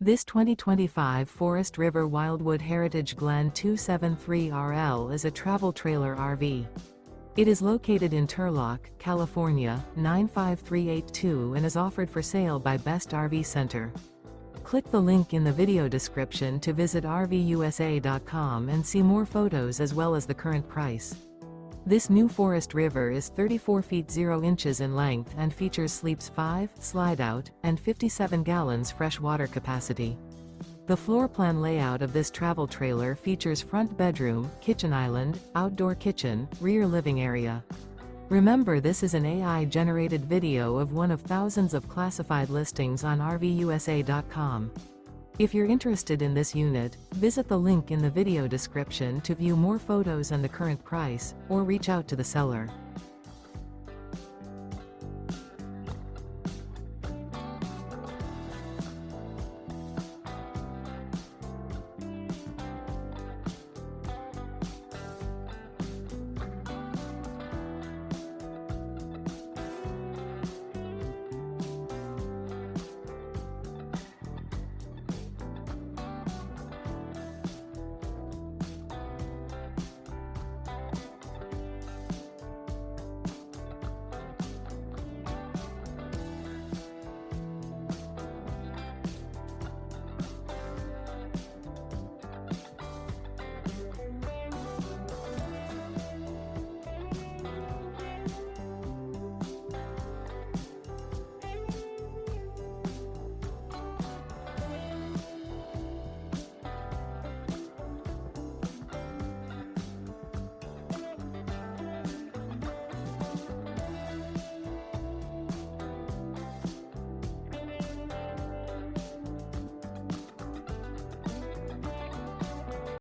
This 2025 Forest River Wildwood Heritage Glen 273RL is a travel trailer RV. It is located in Turlock, California, 95382 and is offered for sale by Best RV Center. Click the link in the video description to visit RVUSA.com and see more photos as well as the current price. This new Forest River is 34 feet 0 inches in length and features sleeps 5, slide-out, and 57 gallons fresh water capacity. The floor plan layout of this travel trailer features front bedroom, kitchen island, outdoor kitchen, rear living area. Remember, this is an AI-generated video of one of thousands of classified listings on RVUSA.com. If you're interested in this unit, visit the link in the video description to view more photos and the current price, or reach out to the seller.